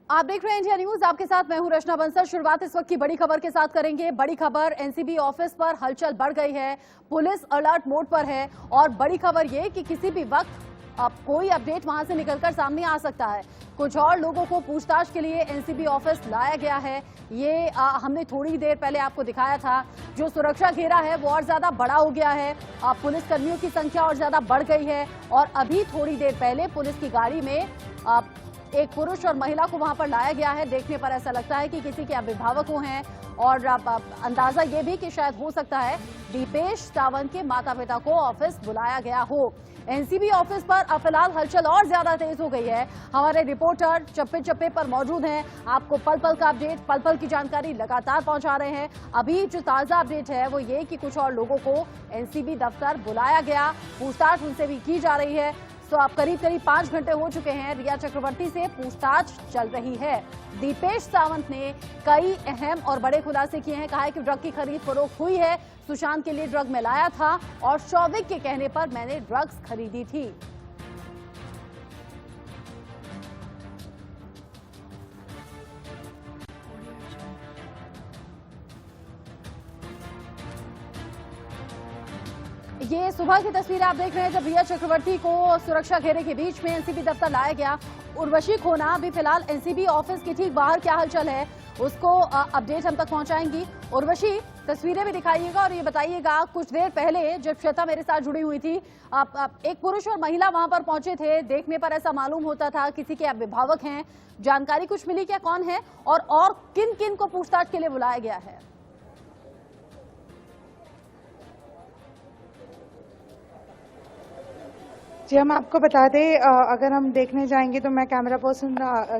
आप देख रहे हैं इंडिया न्यूज, आपके साथ मैं हूं रचना बंसल। शुरुआत इस वक्त की बड़ी खबर के साथ करेंगे। बड़ी खबर, एनसीबी ऑफिस पर हलचल बढ़ गई है, पुलिस अलर्ट मोड पर है और बड़ी खबर ये कि किसी भी वक्त अब कोई अपडेट वहां से निकलकर सामने आ सकता है। कुछ और लोगों को पूछताछ के लिए एनसीबी ऑफिस लाया गया है। ये हमने थोड़ी देर पहले आपको दिखाया था। जो सुरक्षा घेरा है वो और ज्यादा बड़ा हो गया है। पुलिस कर्मियों की संख्या और ज्यादा बढ़ गई है और अभी थोड़ी देर पहले पुलिस की गाड़ी में एक पुरुष और महिला को वहां पर लाया गया है। देखने पर ऐसा लगता है कि किसी के अभिभावकों हैं और अंदाजा ये भी कि शायद हो सकता है दीपेश सावंत के माता पिता को ऑफिस बुलाया गया हो। एनसीबी ऑफिस पर फिलहाल हलचल और ज्यादा तेज हो गई है। हमारे रिपोर्टर चप्पे चप्पे पर मौजूद हैं, आपको पल पल का अपडेट, पल पल की जानकारी लगातार पहुंचा रहे हैं। अभी जो ताजा अपडेट है वो ये कि कुछ और लोगों को एनसीबी दफ्तर बुलाया गया, पूछताछ उनसे भी की जा रही है। तो अब करीब 5 घंटे हो चुके हैं, रिया चक्रवर्ती से पूछताछ चल रही है। दीपेश सावंत ने कई अहम और बड़े खुलासे किए हैं। कहा है कि ड्रग की खरीद फरोख्त हुई है, सुशांत के लिए ड्रग मैं लाया था और शौविक के कहने पर मैंने ड्रग्स खरीदी थी। ये सुबह की तस्वीर आप देख रहे हैं जब रिया चक्रवर्ती को सुरक्षा घेरे के बीच में एनसीबी दफ्तर लाया गया। उर्वशी खोना अभी फिलहाल एनसीबी ऑफिस के ठीक बाहर क्या हलचल है उसको अपडेट हम तक पहुंचाएंगी। उर्वशी, तस्वीरें भी दिखाइएगा और ये बताइएगा, कुछ देर पहले जब श्वेता मेरे साथ जुड़ी हुई थी, एक पुरुष और महिला वहां पर पहुंचे थे। देखने पर ऐसा मालूम होता था किसी के अभिभावक हैं। जानकारी कुछ मिली क्या, कौन है और किन किन को पूछताछ के लिए बुलाया गया है? जी, हम आपको बता दें, अगर हम देखने जाएंगे तो मैं कैमरा पर्सन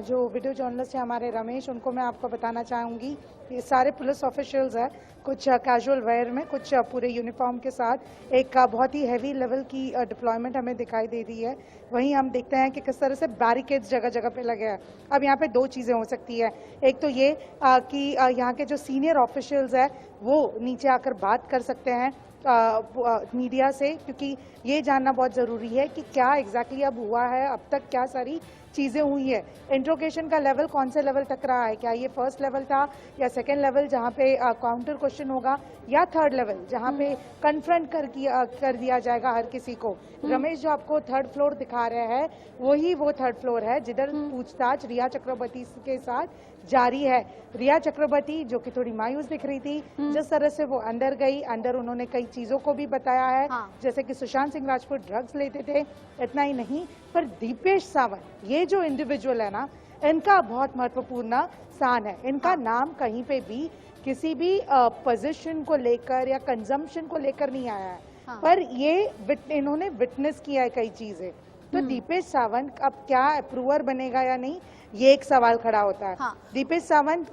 जो वीडियो जर्नलिस्ट है हमारे रमेश, उनको मैं आपको बताना चाहूँगी। ये सारे पुलिस ऑफिशियल्स हैं, कुछ कैजुअल वेयर में, कुछ पूरे यूनिफॉर्म के साथ। एक बहुत ही हैवी लेवल की डिप्लॉयमेंट हमें दिखाई दे रही है। वहीं हम देखते हैं कि किस तरह से बैरिकेड्स जगह जगह पे लगे हैं। अब यहाँ पे दो चीज़ें हो सकती है। एक तो ये कि यहाँ के जो सीनियर ऑफिशियल्स हैं वो नीचे आकर बात कर सकते हैं मीडिया से, क्योंकि ये जानना बहुत ज़रूरी है कि क्या एग्जैक्टली अब हुआ है, अब तक क्या सारी चीज़ें हुई है। इंट्रोगेशन का लेवल कौन से लेवल तक रहा है, क्या ये फर्स्ट लेवल था या सेकंड लेवल जहाँ पे काउंटर क्वेश्चन होगा, या थर्ड लेवल जहाँ पे कन्फ्रंट कर दिया जाएगा हर किसी को। रमेश जो आपको थर्ड फ्लोर दिखा रहे हैं वही वो थर्ड फ्लोर है जिधर पूछताछ रिया चक्रवर्ती के साथ जारी है। रिया चक्रवर्ती जो कि थोड़ी मायूस दिख रही थी, जिस तरह से वो अंदर गई, अंदर उन्होंने कई चीजों को भी बताया है। जैसे कि सुशांत सिंह राजपूत ड्रग्स लेते थे, इतना ही नहीं, पर दीपेश सावंत ये जो इंडिविजुअल है ना, इनका बहुत महत्वपूर्ण स्थान है। इनका नाम कहीं पे भी किसी भी पोजीशन को लेकर या कंजम्पशन को लेकर नहीं आया है, पर ये इन्होंने विटनेस किया है कई चीजें। तो दीपेश सावंत अब क्या अप्रूवर बनेगा या नहीं, ये एक सवाल खड़ा होता है। दीपेश सावंत,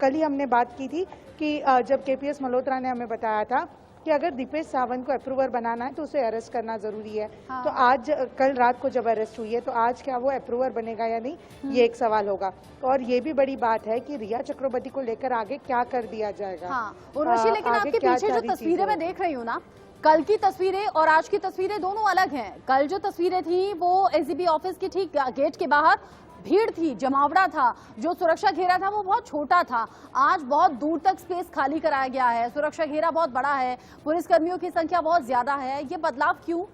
कल ही हमने बात की थी कि जब केपीएस मल्होत्रा ने हमें बताया था कि अगर दीपेश सावंत को अप्रूवर बनाना है तो उसे अरेस्ट करना जरूरी है। तो आज कल रात को जब अरेस्ट हुई है तो आज क्या वो अप्रूवर बनेगा या नहीं, ये एक सवाल होगा। और ये भी बड़ी बात है कि रिया चक्रवर्ती को लेकर आगे क्या कर दिया जाएगा। उर्वशी, लेकिन आपके पीछे जो तस्वीरें मैं देख रही हूँ ना, कल की तस्वीरें और आज की तस्वीरें दोनों अलग हैं। कल जो तस्वीरें थी वो एनसीबी ऑफिस के ठीक गेट के बाहर भीड़ थी, जमावड़ा था, जो सुरक्षा घेरा था वो बहुत छोटा था। आज बहुत दूर तक स्पेस खाली कराया गया है, सुरक्षा घेरा बहुत बड़ा है, पुलिसकर्मियों की संख्या बहुत ज्यादा है। ये बदलाव क्यों?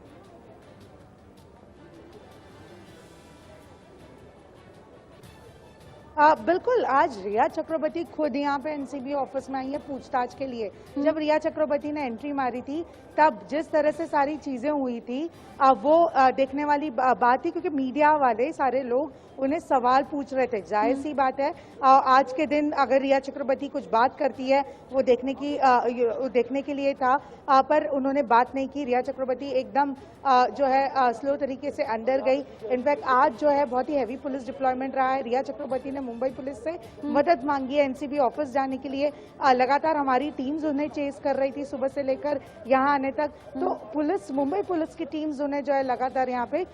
बिल्कुल, आज रिया चक्रवर्ती खुद यहाँ पे एनसीबी ऑफिस में आई है पूछताछ के लिए। जब रिया चक्रवर्ती ने एंट्री मारी थी तब जिस तरह से सारी चीजें हुई थी वो देखने वाली बात थी, क्योंकि मीडिया वाले सारे लोग उन्हें सवाल पूछ रहे थे। जाहिर सी बात है, आज के दिन अगर रिया चक्रवर्ती कुछ बात करती है वो देखने के लिए था, पर उन्होंने बात नहीं की। रिया चक्रवर्ती एकदम जो है स्लो तरीके से अंदर गई। इनफैक्ट आज जो है बहुत ही हैवी पुलिस डिप्लॉयमेंट रहा है। रिया चक्रवर्ती ने मुंबई पुलिस से मदद मांगी है एनसीबी ऑफिस जाने के लिए। लगातार हमारी टीम्स उन्हें चेस कर रही थी सुबह से लेकर यहाँ आने तक। तो पुलिस, मुंबई पुलिस की टीम्स उन्हें जो है लगातार यहाँ पे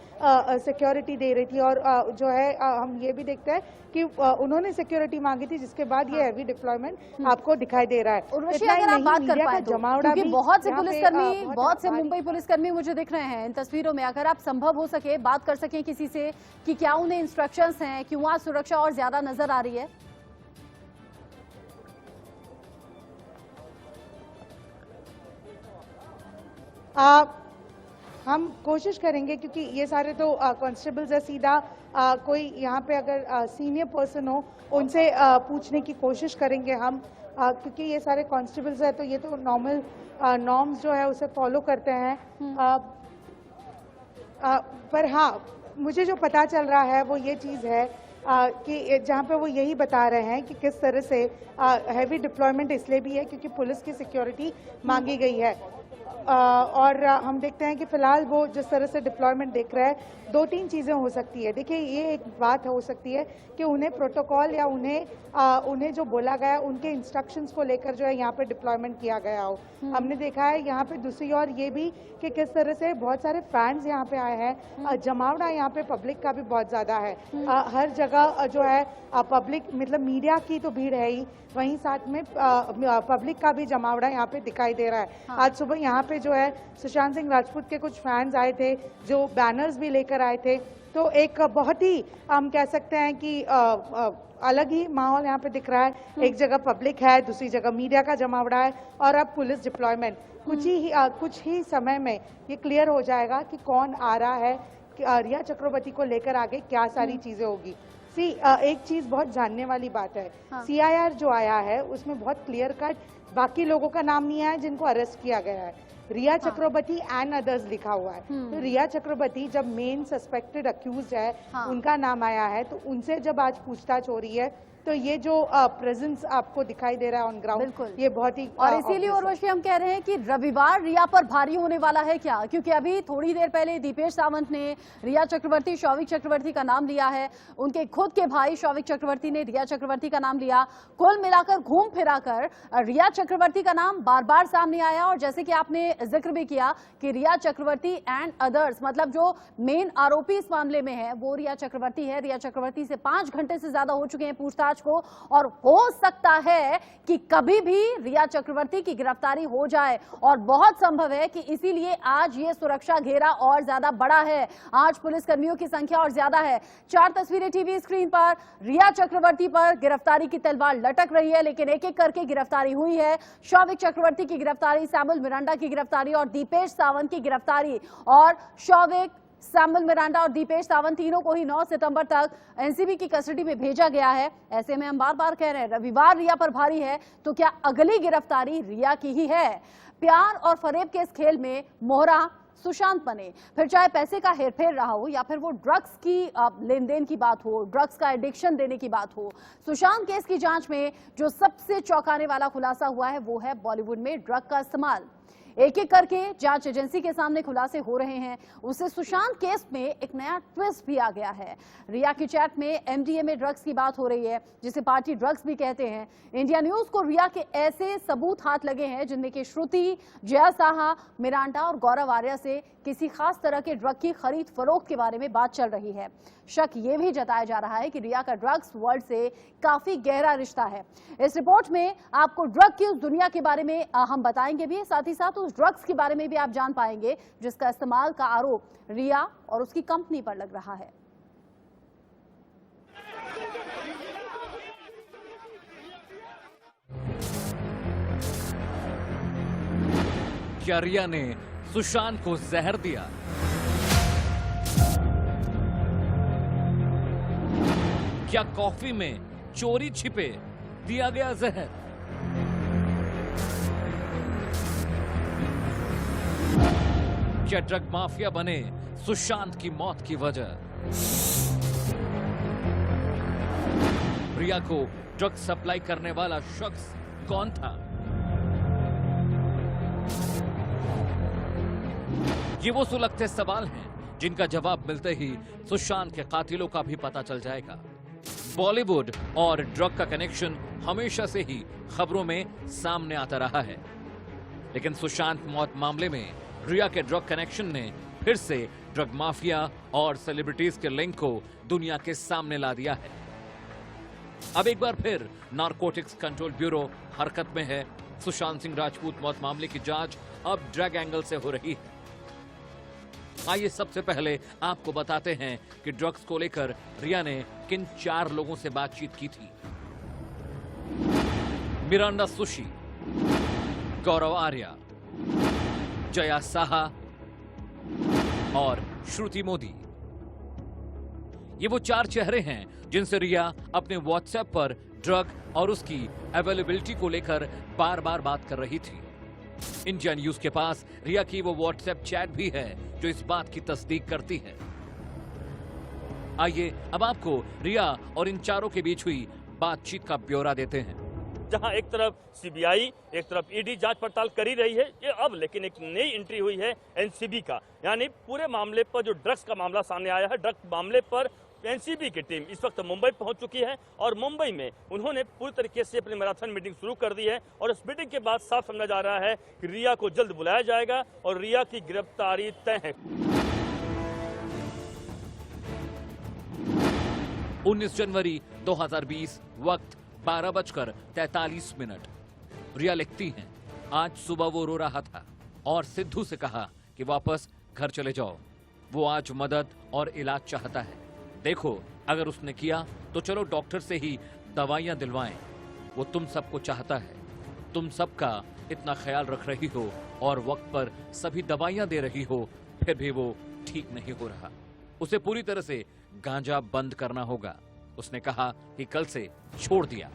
सिक्योरिटी दे रही थी। और जो है हम ये भी देखते हैं कि उन्होंने सिक्योरिटी मांगी थी, जिसके बाद ये हैवी डिप्लॉयमेंट आपको दिखाई दे रहा है। उर्वशी, अगर आप बात कर पाए तो, क्योंकि बहुत से पुलिसकर्मी, बहुत से मुंबई पुलिसकर्मी मुझे दिख रहे हैं इन तस्वीरों में, अगर आप संभव हो सके बात कर सकें किसी से कि क्या उन्हें इंस्ट्रक्शंस हैं कि वहाँ सुरक्षा और ज्यादा नजर आ रही है? हम कोशिश करेंगे, क्योंकि ये सारे तो कांस्टेबल्स है, सीधा कोई यहाँ पे अगर सीनियर पर्सन हो उनसे पूछने की कोशिश करेंगे हम, क्योंकि ये सारे कांस्टेबल्स है तो ये तो नॉर्मल नॉर्म्स जो है उसे फॉलो करते हैं। पर हाँ, मुझे जो पता चल रहा है वो ये चीज़ है कि जहाँ पे वो यही बता रहे हैं कि किस तरह से हैवी डिप्लॉयमेंट इसलिए भी है क्योंकि पुलिस की सिक्योरिटी मांगी गई है। और हम देखते हैं कि फिलहाल वो जिस तरह से डिप्लॉयमेंट देख रहा है, 2-3 चीज़ें हो सकती है। देखिए, ये एक बात हो सकती है कि उन्हें प्रोटोकॉल या उन्हें जो बोला गया उनके इंस्ट्रक्शंस को लेकर जो है यहाँ पे डिप्लॉयमेंट किया गया हो। हमने देखा है यहाँ पे दूसरी ओर ये भी कि किस तरह से बहुत सारे फैंस यहाँ पे आए हैं। जमावड़ा यहाँ पे पब्लिक का भी बहुत ज़्यादा है। हर जगह जो है पब्लिक, मतलब मीडिया की तो भीड़ है ही, वहीं साथ में पब्लिक का भी जमावड़ा यहाँ पे दिखाई दे रहा है। आज सुबह यहाँ पे जो है सुशांत सिंह राजपूत के कुछ फैंस आए थे जो बैनर्स भी लेकर आए थे। तो एक बहुत ही हम कह सकते हैं कि अलग ही माहौल यहाँ पे दिख रहा है। एक जगह पब्लिक है, दूसरी जगह मीडिया का जमावड़ा है और अब पुलिस डिप्लॉयमेंट। कुछ ही समय में ये क्लियर हो जाएगा कि कौन आ रहा है, कि रिया चक्रवर्ती को लेकर आगे क्या सारी चीजें होगी। एक चीज बहुत जानने वाली बात है, CIR जो आया है उसमें बहुत क्लियर कट बाकी लोगों का नाम नहीं आया जिनको अरेस्ट किया गया है। रिया चक्रवर्ती एंड अदर्स लिखा हुआ है। तो रिया चक्रवर्ती जब मेन सस्पेक्टेड अक्यूज है, उनका नाम आया है, तो उनसे जब आज पूछताछ हो रही है तो ये जो प्रेजेंस आपको दिखाई दे रहा है ऑन ग्राउंड, ये बहुत ही और इसीलिए उर्वशी हम कह रहे हैं कि रविवार रिया पर भारी होने वाला है क्या, क्योंकि अभी थोड़ी देर पहले दीपेश सावंत ने रिया चक्रवर्ती, शौविक चक्रवर्ती का नाम लिया है। उनके खुद के भाई शौविक चक्रवर्ती ने रिया चक्रवर्ती का नाम लिया। कुल मिलाकर घूम फिराकर रिया चक्रवर्ती का नाम बार बार सामने आया। और जैसे कि आपने जिक्र भी किया कि रिया चक्रवर्ती एंड अदर्स, मतलब जो मेन आरोपी इस मामले में है वो रिया चक्रवर्ती है। रिया चक्रवर्ती से 5 घंटे से ज्यादा हो चुके हैं पूछताछ को, और हो सकता है कि कभी भी रिया चक्रवर्ती की गिरफ्तारी हो जाए, और बहुत संभव है कि इसीलिए आज ये सुरक्षा घेरा और ज्यादा बड़ा है। आज पुलिस कर्मियों की संख्या और ज्यादा है। 4 तस्वीरें टीवी स्क्रीन पर, रिया चक्रवर्ती पर गिरफ्तारी की तलवार लटक रही है, लेकिन एक एक करके गिरफ्तारी हुई है। शौविक चक्रवर्ती की गिरफ्तारी, सैमुअल मिरांडा की गिरफ्तारी और दीपेश सावंत की गिरफ्तारी। और शौविक, सैमुअल मिरांडा और दीपेश सावंत तीनों को ही 9 सितंबर तक एनसीबी की कस्टडी में भेजा गया है। ऐसे में हम बार बार कह रहे हैं रविवार रिया पर भारी है, तो क्या अगली गिरफ्तारी रिया की ही है? प्यार और फरेब के इस खेल में मोहरा सुशांत बने, फिर चाहे पैसे का हेरफेर रहा हो या फिर वो ड्रग्स की लेन देन की बात हो, ड्रग्स का एडिक्शन देने की बात हो। सुशांत केस की जांच में जो सबसे चौंकाने वाला खुलासा हुआ है वो है बॉलीवुड में ड्रग का इस्तेमाल। एक एक करके जांच एजेंसी के सामने खुलासे हो रहे हैं। उससे सुशांत केस में एक नया ट्विस्ट भी आ गया है। रिया की चैट में MDMA ड्रग्स की बात हो रही है, जिसे पार्टी ड्रग्स भी कहते हैं। इंडिया न्यूज को रिया के ऐसे सबूत हाथ लगे हैं जिनमें कि श्रुति, जया साहा, मिरांडा और गौरव आर्या से किसी खास तरह के ड्रग की खरीद फरोख्त के बारे में बात चल रही है। शक ये भी जताया जा रहा है कि रिया का ड्रग्स वर्ल्ड से काफी गहरा रिश्ता है। इस रिपोर्ट में आपको ड्रग की उस दुनिया के बारे में हम बताएंगे भी, साथ ही साथ उस ड्रग्स के बारे में भी आप जान पाएंगे जिसका इस्तेमाल का आरोप रिया और उसकी कंपनी पर लग रहा है। क्या रिया ने सुशांत को जहर दिया? क्या कॉफी में चोरी छिपे दिया गया जहर? क्या ड्रग माफिया बने सुशांत की मौत की वजह? रिया को ड्रग सप्लाई करने वाला शख्स कौन था? ये वो सुलगते सवाल हैं जिनका जवाब मिलते ही सुशांत के कातिलों का भी पता चल जाएगा। बॉलीवुड और ड्रग का कनेक्शन हमेशा से ही खबरों में सामने आता रहा है, लेकिन सुशांत मौत मामले में रिया के ड्रग कनेक्शन ने फिर से ड्रग माफिया और सेलिब्रिटीज के लिंक को दुनिया के सामने ला दिया है। अब एक बार फिर नारकोटिक्स कंट्रोल ब्यूरो हरकत में है। सुशांत सिंह राजपूत मौत मामले की जांच अब ड्रग एंगल से हो रही है। आइए सबसे पहले आपको बताते हैं कि ड्रग्स को लेकर रिया ने किन 4 लोगों से बातचीत की थी। मिरांडा सुशी, गौरव आर्या, जया साहा और श्रुति मोदी। ये वो 4 चेहरे हैं जिनसे रिया अपने व्हाट्सएप पर ड्रग और उसकी अवेलेबिलिटी को लेकर बार बार बात कर रही थी। इंडिया न्यूज के पास रिया की वो व्हाट्सएप चैट भी है जो इस बात की तस्दीक करती है। आइए अब आपको रिया और इन 4 के बीच हुई बातचीत का ब्यौरा देते हैं। जहां एक तरफ सीबीआई, एक तरफ ईडी जांच पड़ताल कर ही रही है, ये अब लेकिन एक नई एंट्री हुई है एनसीबी का, यानी पूरे मामले पर जो ड्रग्स का मामला सामने आया है, ड्रग्स मामले पर एनसीबी की टीम इस वक्त मुंबई पहुंच चुकी है और मुंबई में उन्होंने पूरी तरीके से अपनी मैराथन मीटिंग शुरू कर दी है और इस मीटिंग के बाद साफ समझा जा रहा है कि रिया को जल्द बुलाया जाएगा और रिया की गिरफ्तारी तय है। 19 जनवरी 2020 वक्त 12:43। रिया लिखती हैं, आज सुबह वो रो रहा था और सिद्धू से कहा कि वापस घर चले जाओ। वो आज मदद और इलाज चाहता है। देखो अगर उसने किया तो चलो डॉक्टर से ही दवाइयां दिलवाएं। वो तुम सबको चाहता है, तुम सबका इतना ख्याल रख रही हो और वक्त पर सभी दवाइयां दे रही हो, फिर भी वो ठीक नहीं हो रहा। उसे पूरी तरह से गांजा बंद करना होगा। उसने कहा कि कल से छोड़ दिया।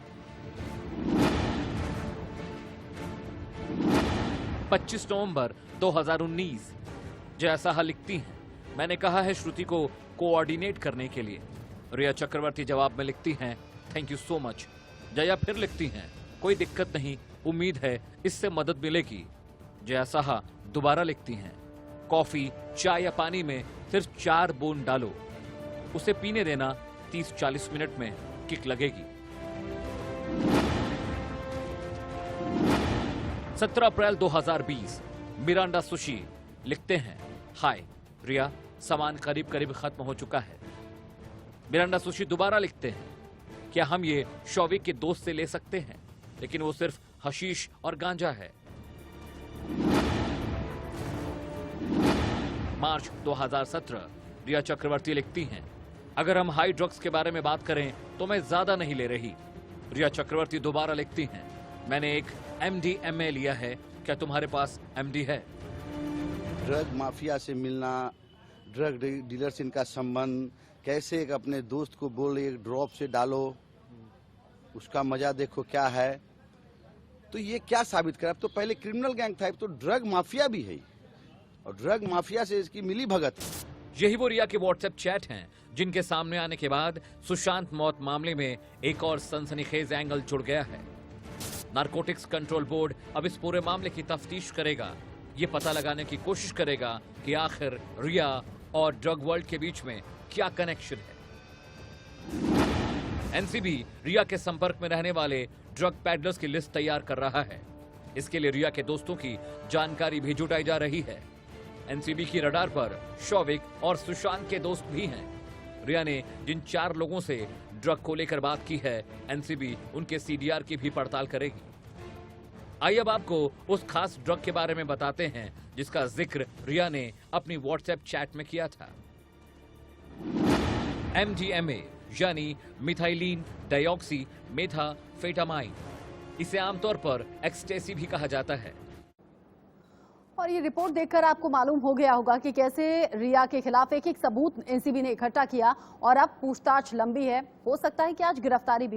25 नवंबर 2019 जया साहा लिखती हैं, मैंने कहा है श्रुति को कोऑर्डिनेट करने के लिए। रिया चक्रवर्ती जवाब में लिखती हैं, thank you so much. Jaya फिर लिखती हैं, कोई दिक्कत नहीं, उम्मीद है इससे मदद मिलेगी। जया साहा दोबारा लिखती हैं, कॉफी, चाय या पानी में सिर्फ 4 बूंद डालो, उसे पीने देना, 30-40 मिनट में किक लगेगी। 17 अप्रैल 2020 मिरांडा सुशी लिखते हैं, हाय रिया, सामान करीब करीब खत्म हो चुका है। मिरांडा सुशी दोबारा लिखते हैं, क्या हम ये शौविक के दोस्त से ले सकते हैं, लेकिन वो सिर्फ हशीश और गांजा है। मार्च 2017 रिया चक्रवर्ती लिखती हैं, अगर हम हाई ड्रग्स के बारे में बात करें तो मैं ज्यादा नहीं ले रही। रिया चक्रवर्ती दोबारा लिखती हैं, मैंने एक MDMA लिया है, क्या तुम्हारे पास MD है? ड्रग माफिया से मिलना, ड्रग डीलर से इनका संबंध, कैसे एक अपने दोस्त को बोले एक ड्रॉप से डालो, उसका मजा देखो क्या है। तो ये क्या साबित करा? अब तो पहले क्रिमिनल गैंग था, अब तो ड्रग माफिया भी है और ड्रग माफिया से इसकी मिली भगत है। यही वो रिया के व्हाट्सएप चैट हैं जिनके सामने आने के बाद सुशांत मौत मामले में एक और सनसनीखेज एंगल जुड़ गया है। नारकोटिक्स कंट्रोल बोर्ड अब इस पूरे मामले की तफ्तीश करेगा। ये पता लगाने की कोशिश करेगा कि आखिर रिया और ड्रग वर्ल्ड के बीच में क्या कनेक्शन है। एनसीबी रिया के संपर्क में रहने वाले ड्रग पैडलर्स की लिस्ट तैयार कर रहा है। इसके लिए रिया के दोस्तों की जानकारी भी जुटाई जा रही है। एनसीबी की रडार पर शौविक और सुशांत के दोस्त भी हैं। रिया ने जिन 4 लोगों से ड्रग को लेकर बात की है, एनसीबी उनके सीडीआर की भी पड़ताल करेगी। आइए अब आपको उस खास ड्रग के बारे में बताते हैं जिसका जिक्र रिया ने अपनी व्हाट्सएप चैट में किया था। MDMA यानी मिथाइलिन डाइऑक्सी मेथाफेटामाइन। इसे आमतौर पर एक्सटेसी भी कहा जाता है। और ये रिपोर्ट देखकर आपको मालूम हो गया होगा कि कैसे रिया के खिलाफ एक एक सबूत एनसीबी ने इकट्ठा किया और अब पूछताछ लंबी है। हो सकता है कि आज गिरफ्तारी भी हो।